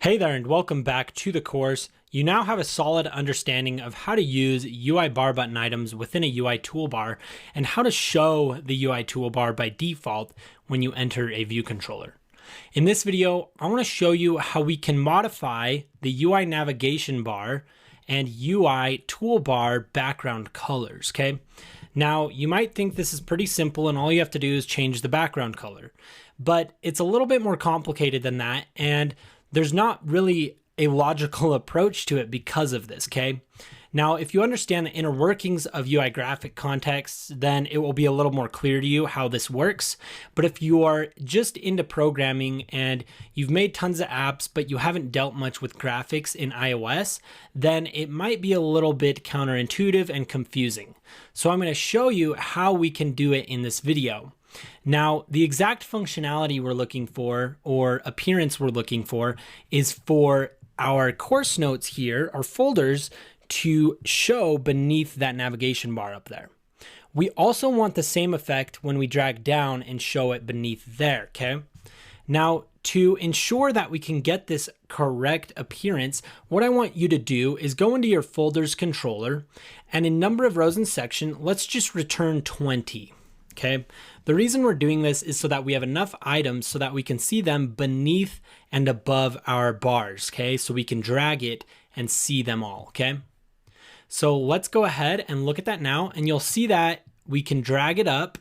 Hey there, and welcome back to the course. You now have a solid understanding of how to use UI bar button items within a UI toolbar and how to show the UI toolbar by default when you enter a view controller. In this video, I want to show you how we can modify the UI navigation bar and UI toolbar background colors, okay? Now, you might think this is pretty simple and all you have to do is change the background color, but it's a little bit more complicated than that, and there's not really a logical approach to it because of this, okay? Now, if you understand the inner workings of UI graphic contexts, then it will be a little more clear to you how this works. But if you are just into programming and you've made tons of apps, but you haven't dealt much with graphics in iOS, then it might be a little bit counterintuitive and confusing. So I'm going to show you how we can do it in this video. Now, the exact functionality we're looking for, or appearance we're looking for, is for our course notes here, our folders, to show beneath that navigation bar up there. We also want the same effect when we drag down and show it beneath there, okay? Now, to ensure that we can get this correct appearance, what I want you to do is go into your folders controller, and in number of rows and section, let's just return 20. Okay, the reason we're doing this is so that we have enough items so that we can see them beneath and above our bars, okay? So we can drag it and see them all, okay? So let's go ahead and look at that now, and you'll see that we can drag it up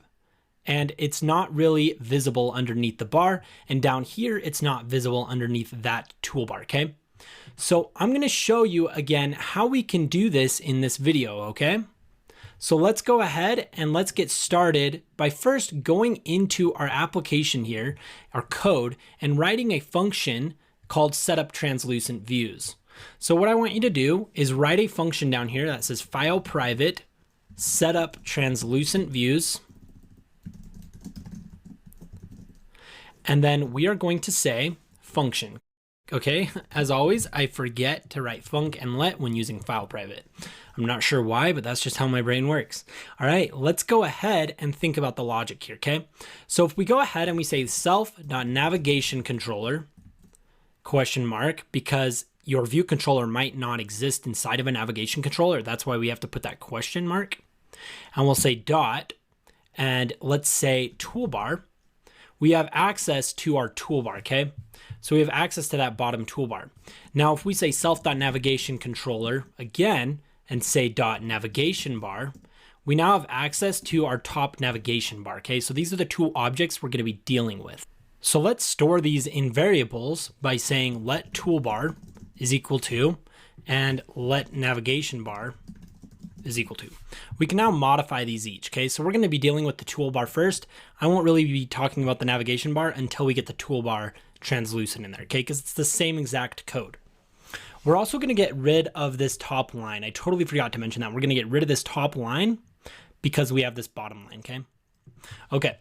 and it's not really visible underneath the bar, and down here it's not visible underneath that toolbar, okay? So I'm gonna show you again how we can do this in this video, okay? So let's go ahead and let's get started by first going into our application here, our code, and writing a function called setup translucent views. So what I want you to do is write a function down here that says file private setup translucent views. And then we are going to say function. Okay, as always, I forget to write func and let when using file private. I'm not sure why, but that's just how my brain works. All right, let's go ahead and think about the logic here, okay? So if we go ahead and we say self.navigationController, question mark, because your view controller might not exist inside of a navigation controller. That's why we have to put that question mark. And we'll say dot, and let's say toolbar. We have access to our toolbar, okay? So we have access to that bottom toolbar. Now, if we say self.navigationController again and say .navigationBar, we now have access to our top navigation bar, okay? So these are the two objects we're gonna be dealing with. So let's store these in variables by saying let toolbar is equal to, and let navigation bar is equal to. We can now modify these each, okay? So we're gonna be dealing with the toolbar first. I won't really be talking about the navigation bar until we get the toolbar translucent in there, okay? Because it's the same exact code. We're also gonna get rid of this top line. I totally forgot to mention that. We're gonna get rid of this top line because we have this bottom line, okay? Okay,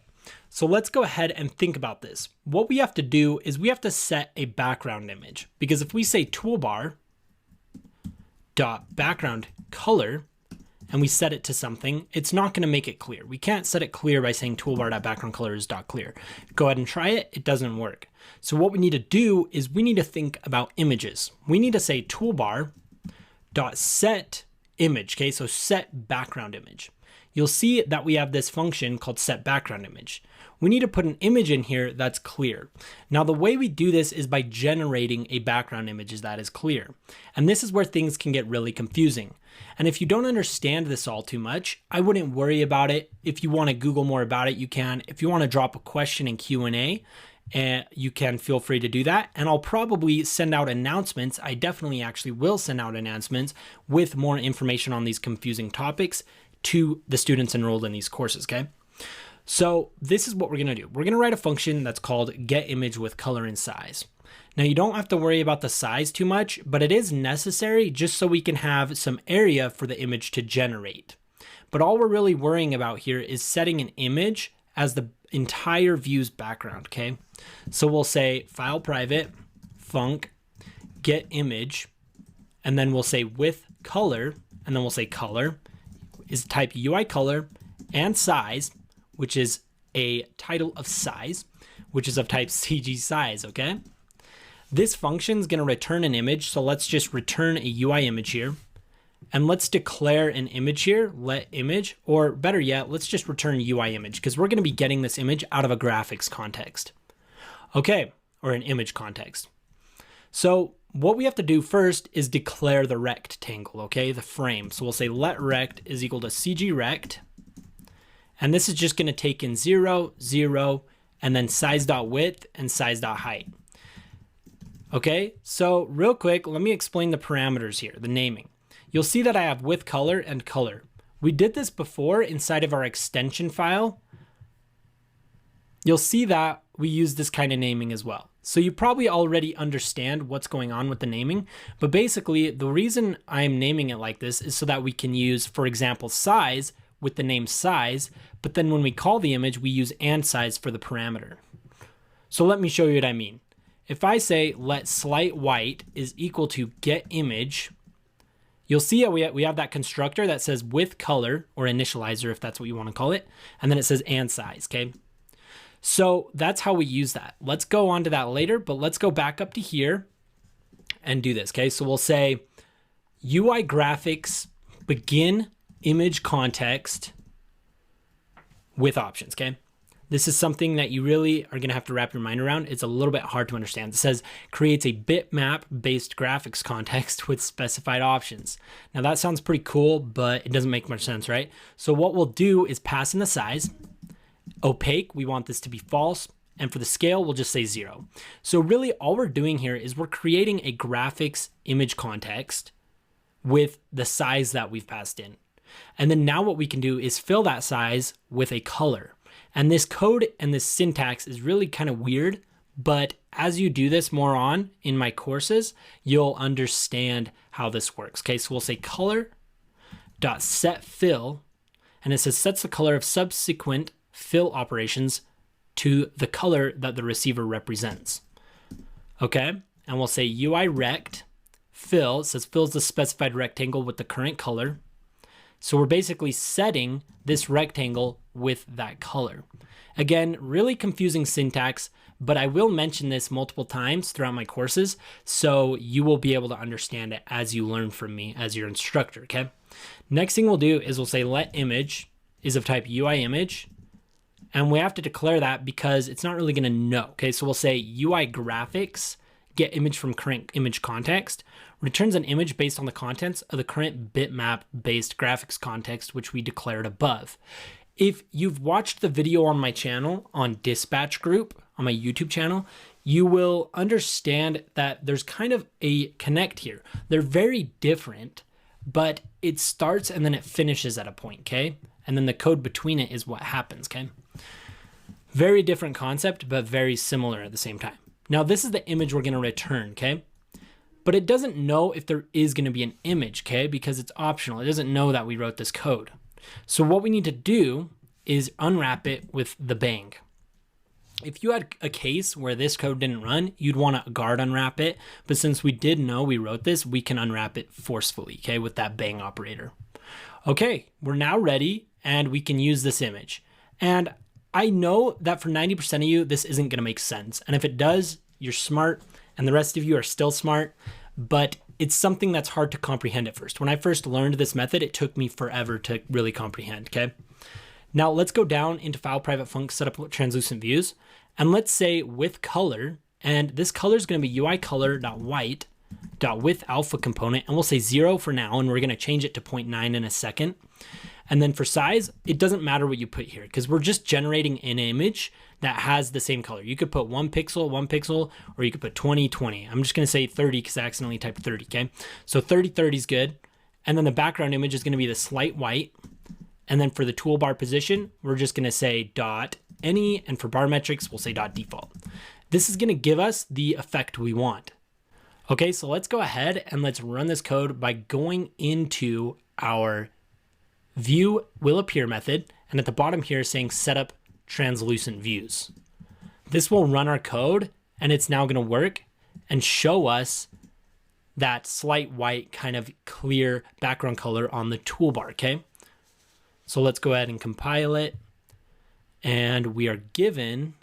so let's go ahead and think about this. What we have to do is we have to set a background image, because if we say toolbar dot background color, and we set it to something, it's not gonna make it clear. We can't set it clear by saying toolbar.backgroundColor is .clear. Go ahead and try it, it doesn't work. So what we need to do is we need to think about images. We need to say toolbar.set image, okay? So set background image. You'll see that we have this function called set background image. We need to put an image in here that's clear. Now, the way we do this is by generating a background image that is clear. And this is where things can get really confusing. And if you don't understand this all too much, I wouldn't worry about it. If you want to Google more about it, you can. If you want to drop a question in Q&A, you can feel free to do that. And I'll probably send out announcements. I definitely actually will send out announcements with more information on these confusing topics to the students enrolled in these courses, okay? So this is what we're gonna do. We're gonna write a function that's called getImageWithColor and size. Now, you don't have to worry about the size too much, but it is necessary just so we can have some area for the image to generate. But all we're really worrying about here is setting an image as the entire view's background, okay? So we'll say file private func getImage, and then we'll say with color, and then we'll say color is type UI color and size, which is a title of size, which is of type CG size, okay? This function is going to return an image. So let's just return a UI image here. And let's declare an image here, let image, or better yet, let's just return UI image because we're going to be getting this image out of a graphics context. Okay, or an image context. So what we have to do first is declare the rectangle, okay, the frame. So we'll say let rect is equal to CG rect. And this is just going to take in 0, 0, and then size.width and size.height. Okay, so real quick, let me explain the parameters here, the naming. You'll see that I have width color and color. We did this before inside of our extension file. You'll see that we use this kind of naming as well. So you probably already understand what's going on with the naming, but basically the reason I'm naming it like this is so that we can use, for example, size with the name size, but then when we call the image, we use and size for the parameter. So let me show you what I mean. If I say let slight white is equal to get image, you'll see how we have that constructor that says with color or initializer, if that's what you want to call it, and then it says and size, okay? So that's how we use that. Let's go on to that later, but let's go back up to here and do this, okay? So we'll say UI graphics begin image context with options, okay? This is something that you really are going to have to wrap your mind around. It's a little bit hard to understand. It says creates a bitmap-based graphics context with specified options. Now that sounds pretty cool, but it doesn't make much sense, right? So what we'll do is pass in the size. Opaque, we want this to be false. And for the scale, we'll just say 0. So really all we're doing here is we're creating a graphics image context with the size that we've passed in. And then now what we can do is fill that size with a color. And this code and this syntax is really kind of weird, but as you do this more on in my courses, you'll understand how this works. Okay, so we'll say color dot set fill, and it says sets the color of subsequent fill operations to the color that the receiver represents. Okay, and we'll say UI rect fill, it says fills the specified rectangle with the current color. So we're basically setting this rectangle with that color. Again, really confusing syntax, but I will mention this multiple times throughout my courses, so you will be able to understand it as you learn from me as your instructor, okay? Next thing we'll do is we'll say let image is of type UI image, and we have to declare that because it's not really gonna know, okay? So we'll say UI graphics, get image from current image context, returns an image based on the contents of the current bitmap-based graphics context, which we declared above. If you've watched the video on my channel on Dispatch Group, on my YouTube channel, you will understand that there's kind of a connect here. They're very different, but it starts and then it finishes at a point, okay? And then the code between it is what happens, okay? Very different concept, but very similar at the same time. Now, this is the image we're gonna return, okay? But it doesn't know if there is going to be an image, okay? Because it's optional. It doesn't know that we wrote this code. So what we need to do is unwrap it with the bang. If you had a case where this code didn't run, you'd want to guard unwrap it. But since we did know we wrote this, we can unwrap it forcefully, okay? With that bang operator. Okay, we're now ready and we can use this image. And I know that for 90% of you, this isn't going to make sense. And if it does, you're smart. And the rest of you are still smart, but it's something that's hard to comprehend at first. When I first learned this method, it took me forever to really comprehend, okay? Now let's go down into file private func, set up translucent views, and let's say with color, and this color is gonna be UI color.white.with alpha component, and we'll say 0 for now, and we're gonna change it to 0.9 in a second. And then for size, it doesn't matter what you put here because we're just generating an image that has the same color. You could put 1 pixel, or you could put 20, 20. I'm just gonna say 30 because I accidentally typed 30, okay? So 30, 30 is good. And then the background image is gonna be the slight white. And then for the toolbar position, we're just gonna say dot any, and for bar metrics, we'll say dot default. This is gonna give us the effect we want. Okay, so let's go ahead and let's run this code by going into our view will appear method, and at the bottom here saying setup translucent views. This will run our code and it's now going to work and show us that slight white kind of clear background color on the toolbar, okay? So let's go ahead and compile it, and we are given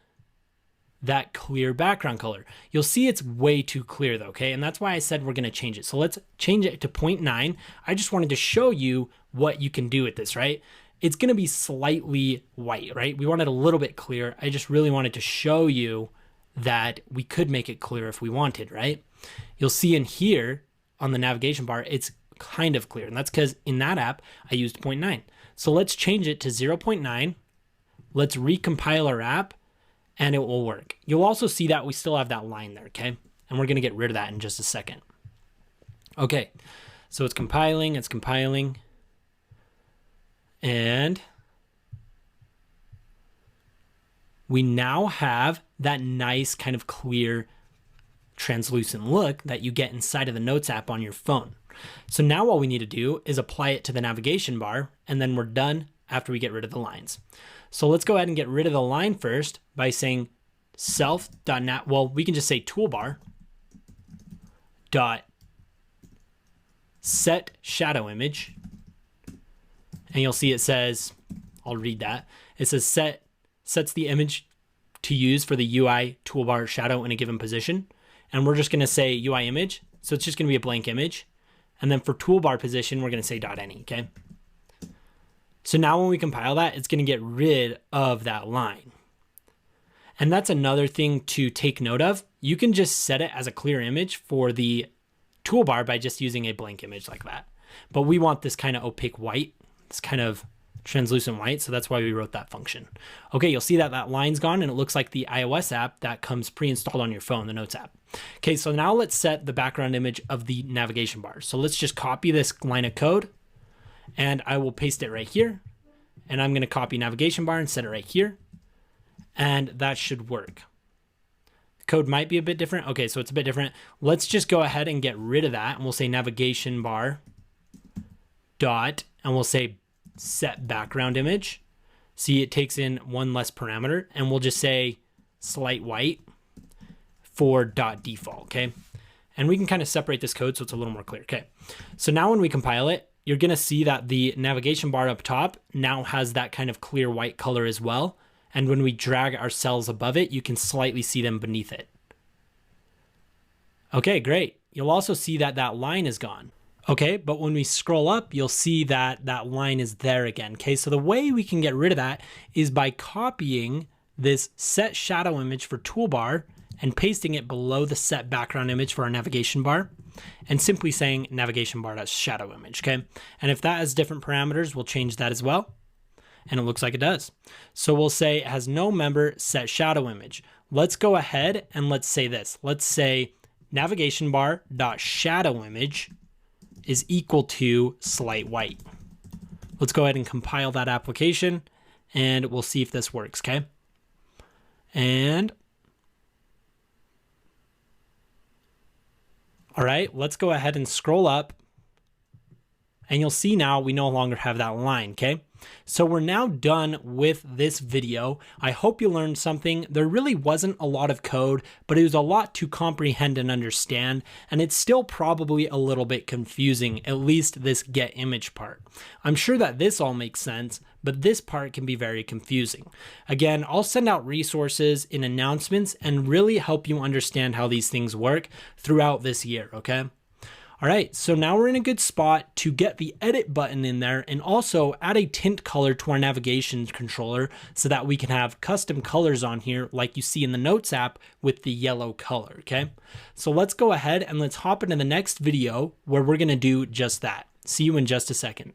that clear background color. You'll see it's way too clear though, okay? And that's why I said we're gonna change it. So let's change it to 0.9. I just wanted to show you what you can do with this, right? It's gonna be slightly white, right? We want it a little bit clear. I just really wanted to show you that we could make it clear if we wanted, right? You'll see in here on the navigation bar, it's kind of clear. And that's because in that app, I used 0.9. So let's change it to 0.9. Let's recompile our app and it will work. You'll also see that we still have that line there, okay? And we're gonna get rid of that in just a second. Okay, so it's compiling. And we now have that nice kind of clear translucent look that you get inside of the Notes app on your phone. So now all we need to do is apply it to the navigation bar, and then we're done after we get rid of the lines. So let's go ahead and get rid of the line first by saying self.nav, well, we can just say toolbar dot set shadow image. And you'll see it says, I'll read that. It says sets the image to use for the UI toolbar shadow in a given position. And we're just gonna say UIImage. So it's just gonna be a blank image. And then for toolbar position, we're gonna say .any, okay? So now when we compile that, it's gonna get rid of that line. And that's another thing to take note of. You can just set it as a clear image for the toolbar by just using a blank image like that. But we want this kind of opaque white, this kind of translucent white, so that's why we wrote that function. Okay, you'll see that that line's gone and it looks like the iOS app that comes pre-installed on your phone, the Notes app. Okay, so now let's set the background image of the navigation bar. So let's just copy this line of code and I will paste it right here. And I'm gonna copy navigation bar and set it right here. And that should work. Code might be a bit different. Okay, so it's a bit different. Let's just go ahead and get rid of that. And we'll say navigation bar dot, and we'll say set background image. See, it takes in one less parameter, and we'll just say slight white for .default, okay? And we can kind of separate this code so it's a little more clear, okay? So now when we compile it, you're gonna see that the navigation bar up top now has that kind of clear white color as well. And when we drag our cells above it, you can slightly see them beneath it. Okay, great. You'll also see that that line is gone. Okay, but when we scroll up, you'll see that that line is there again. Okay, so the way we can get rid of that is by copying this set shadow image for toolbar and pasting it below the set background image for our navigation bar and simply saying navigation bar.shadow image, okay? And if that has different parameters, we'll change that as well. And it looks like it does. So we'll say it has no member set shadow image. Let's go ahead and let's say this. Let's say navigation bar.shadow image is equal to slight white. Let's go ahead and compile that application and we'll see if this works, okay? And all right, let's go ahead and scroll up and you'll see now we no longer have that line, okay? So we're now done with this video. I hope you learned something. There really wasn't a lot of code, but it was a lot to comprehend and understand, and it's still probably a little bit confusing, at least this get image part. I'm sure that this all makes sense, but this part can be very confusing. Again, I'll send out resources in announcements and really help you understand how these things work throughout this year, okay? All right, so now we're in a good spot to get the edit button in there and also add a tint color to our navigation controller so that we can have custom colors on here like you see in the Notes app with the yellow color, okay? So let's go ahead and let's hop into the next video where we're gonna do just that. See you in just a second.